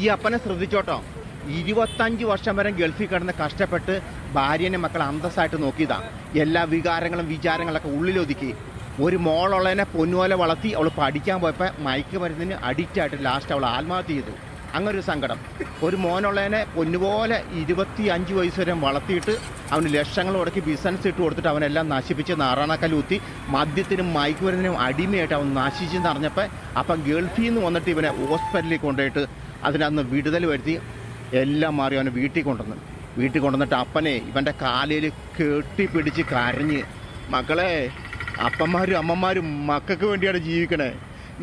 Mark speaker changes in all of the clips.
Speaker 1: ഈ അപ്പനെ ശ്രദ്ധിച്ചോട്ടോ, 25 വർഷം വരെ ഗൾഫിൽ കിടന്ന് കഷ്ടപ്പെട്ട് ഭാര്യനെ മക്കളെ അന്തസ്സായിട്ട് നോക്കിയതാ. എല്ലാ വികാരങ്ങളും വിചാരങ്ങളൊക്കെ ഉള്ളിലൊതുക്കി. ഒരു മോളുള്ളതിനെ പൊന്നുപോലെ വളർത്തി അവൾ പഠിക്കാൻ പോയപ്പോൾ മയക്കുമരുന്നിന് അഡിക്റ്റായിട്ട് ലാസ്റ്റ് അവൾ ആത്മഹത്യ ചെയ്തു. അങ്ങനൊരു സങ്കടം. ഒരു മോനുള്ളതിനെ പൊന്നുപോലെ 25 വയസ്സ് വരെ വളർത്തിയിട്ട് അവന് ലക്ഷങ്ങൾ മുടക്കി ബിസിനസ് ഇട്ട് കൊടുത്തിട്ട് അവനെല്ലാം നശിപ്പിച്ച് നാറാണക്കല്ലൂത്തി മദ്യത്തിനും മയക്കുമരുന്നിനും അടിമയായിട്ട് അവൻ നശിച്ചെന്ന് അറിഞ്ഞപ്പോൾ അപ്പം ഗൾഫിൽ നിന്ന് വന്നിട്ട് ഇവനെ ഹോസ്പിറ്റലിൽ കൊണ്ടുപോയിട്ട് അതിനന്ന് വിടുതൽ വരുത്തി എല്ലാം മാറി അവനെ വീട്ടിൽ കൊണ്ടുവന്നിട്ട് അപ്പനെ ഇവൻ്റെ കാലയിൽ കെട്ടിപ്പിടിച്ച് കരഞ്ഞ്, മക്കളെ, അപ്പന്മാരും അമ്മമാരും മക്കൾക്ക് വേണ്ടിയാണ് ജീവിക്കണേ.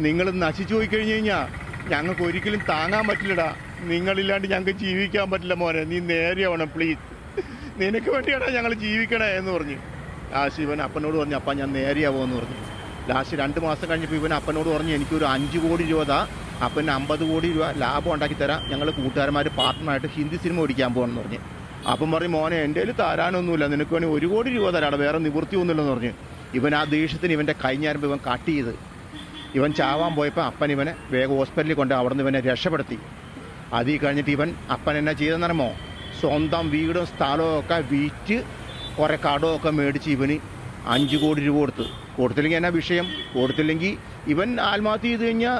Speaker 1: നിങ്ങൾ നശിച്ചു പോയി കഴിഞ്ഞ് കഴിഞ്ഞാൽ ഞങ്ങൾക്ക് ഒരിക്കലും താങ്ങാൻ പറ്റില്ലടാ. നിങ്ങളില്ലാണ്ട് ഞങ്ങൾക്ക് ജീവിക്കാൻ പറ്റില്ല മോനെ. നീ നേരെയാവണം പ്ലീസ്. നിനക്ക് വേണ്ടിയാടാ ഞങ്ങൾ ജീവിക്കണേ എന്ന് പറഞ്ഞു. ലാസ്റ്റ് ഇവൻ അപ്പനോട് പറഞ്ഞു, അപ്പ ഞാൻ നേരെയാവുമെന്ന് പറഞ്ഞു. ലാസ്റ്റ് 2 മാസം കഴിഞ്ഞപ്പോൾ ഇവൻ അപ്പനോട് പറഞ്ഞു, എനിക്കൊരു 5 കോടി രൂപ താ, അപ്പന് 50 കോടി രൂപ ലാഭം ഉണ്ടാക്കി തരാം, ഞങ്ങൾ കൂട്ടുകാരന്മാർ പാർട്ട്ണറായിട്ട് ഹിന്ദി സിനിമ ഓടിക്കാൻ പോകണമെന്ന് പറഞ്ഞു. അപ്പം പറഞ്ഞു, മോനെ എൻ്റെ കയ്യിൽ തരാനൊന്നുമില്ല, നിനക്ക് വേണമെങ്കിൽ 1 കോടി രൂപ തരാം, വേറെ നിവൃത്തിയൊന്നുമില്ലെന്ന് പറഞ്ഞു. ഇവൻ ആ ദേഷ്യത്തിന് ഇവൻ്റെ കൈഞ്ഞാരുമ്പോൾ ഇവൻ കട്ട് ചെയ്ത് ഇവൻ ചാവാൻ പോയപ്പോൾ അപ്പൻ ഇവനെ വേഗം ഹോസ്പിറ്റലിൽ കൊണ്ട് അവിടെ നിന്ന് ഇവനെ രക്ഷപ്പെടുത്തി. അതിൽ കഴിഞ്ഞിട്ട് അപ്പൻ എന്നാ ചെയ്തെന്നറിയുമോ, സ്വന്തം വീടും സ്ഥലവും ഒക്കെ വിറ്റ് കുറേ കടമൊക്കെ മേടിച്ച് ഇവന് 5 കോടി രൂപ കൊടുത്തില്ലെങ്കിൽ എന്നാ വിഷയം, കൊടുത്തില്ലെങ്കിൽ ഇവൻ ആത്മഹത്യ ചെയ്ത് കഴിഞ്ഞാൽ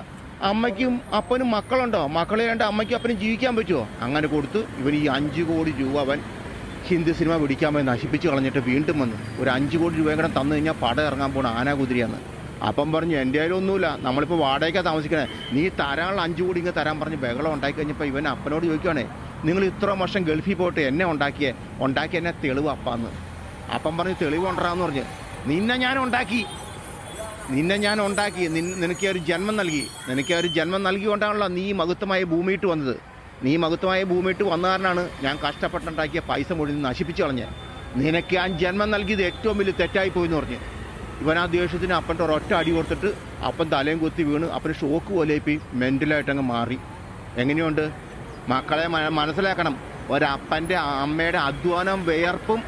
Speaker 1: അമ്മയ്ക്കും അപ്പനും മക്കളുണ്ടോ, മക്കളെ കണ്ട് അമ്മയ്ക്കും അപ്പനും ജീവിക്കാൻ പറ്റുമോ? അങ്ങനെ കൊടുത്ത് ഇവൻ ഈ 5 കോടി രൂപ അവൻ ഹിന്ദി സിനിമ പിടിക്കാൻ പോയി നശിപ്പിച്ച് കളഞ്ഞിട്ട് വീണ്ടും വന്നു. ഒരു 5 കോടി രൂപയും കൂടെ തന്നു കഴിഞ്ഞാൽ പടം ഇറങ്ങാൻ പോകണം ആനാകുതിരിയാന്ന്. അപ്പം പറഞ്ഞു, എൻ്റെ കയ്യിലൊന്നുമില്ല, നമ്മളിപ്പോൾ വാടകയ്ക്കാണ് താമസിക്കണേ, നീ തരാനുള്ള 5 കോടി ഇങ്ങനെ തരാൻ പറഞ്ഞ് ബഹളം ഉണ്ടാക്കി കഴിഞ്ഞപ്പോൾ ഇവൻ അപ്പനോട് ചോദിക്കുകയാണേ, നിങ്ങൾ ഇത്ര വർഷം ഗൾഫിൽ പോയിട്ട് എന്നെ ഉണ്ടാക്കി എന്നെ തെളിവ് അപ്പാന്ന്. അപ്പം പറഞ്ഞ്, തെളിവ് ഉണ്ടാന്ന് പറഞ്ഞു, നിന്നെ ഞാൻ ഉണ്ടാക്കി, നിനക്ക് ഒരു ജന്മം നൽകിക്കൊണ്ടാണല്ലോ നീ മഹത്വമായ ഭൂമിയിട്ട് വന്നത്. നീ മഹത്വമായ ഭൂമിയിട്ട് വന്ന കാരണമാണ് ഞാൻ കഷ്ടപ്പെട്ടുണ്ടാക്കിയ പൈസ മുഴുവൻ നശിപ്പിച്ച് കളഞ്ഞ്. നിനക്ക് ഞാൻ ജന്മം നൽകിയത് ഏറ്റവും വലിയ തെറ്റായി പോയെന്ന് പറഞ്ഞ് ഇവൻ ആ ദേഷ്യത്തിന് അപ്പൻ്റെ ഒരൊറ്റ അടി കൊടുത്തിട്ട് അപ്പൻ തലയും കുത്തി വീണ് അപ്പന് ഷോക്ക് പോലെ പോയി മെൻ്റലായിട്ടങ്ങ് മാറി. എങ്ങനെയുണ്ട് മക്കളെ? മനസ്സിലാക്കണം, ഒരപ്പൻ്റെ അമ്മയുടെ അധ്വാനം വിയർപ്പും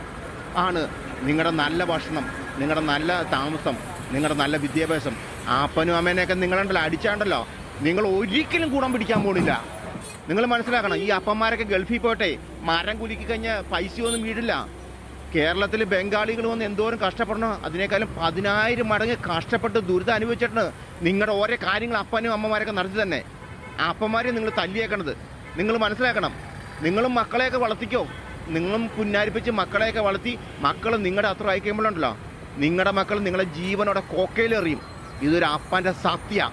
Speaker 1: ആണ് നിങ്ങളുടെ നല്ല ഭക്ഷണം, നിങ്ങളുടെ നല്ല താമസം, നിങ്ങളുടെ നല്ല വിദ്യാഭ്യാസം. അപ്പനും അമ്മേനെയൊക്കെ നിങ്ങളുണ്ടല്ലോ അടിച്ചാണ്ടല്ലോ, നിങ്ങൾ ഒരിക്കലും കൂടം പിടിക്കാൻ പോണില്ല. നിങ്ങൾ മനസ്സിലാക്കണം, ഈ അപ്പന്മാരൊക്കെ ഗൾഫിൽ പോട്ടെ മരം കുലുക്കി കഴിഞ്ഞാൽ പൈസയൊന്നും വീടില്ല. കേരളത്തിൽ ബംഗാളികൾ വന്ന് എന്തോരം കഷ്ടപ്പെടണോ അതിനേക്കാളും 10,000 മടങ്ങ് കഷ്ടപ്പെട്ട് ദുരിതം അനുഭവിച്ചിട്ടാണ് നിങ്ങളുടെ ഓരോ കാര്യങ്ങൾ അപ്പനും അമ്മമാരൊക്കെ നടത്തി തന്നെ. ആ അപ്പന്മാരെ നിങ്ങൾ തല്ലിയേക്കണത് നിങ്ങൾ മനസ്സിലാക്കണം. നിങ്ങളും മക്കളെയൊക്കെ വളർത്തിക്കോ, നിങ്ങളും പുന്നാരിപ്പിച്ച് മക്കളെയൊക്കെ വളർത്തി മക്കൾ നിങ്ങളുടെ അത്ര അയക്കുമ്പോഴുണ്ടല്ലോ, നിങ്ങളുടെ മക്കൾ നിങ്ങളെ ജീവനോടെ കൊക്കയിലെറിയും. ഇതൊരു അപ്പൻ്റെ സത്യ.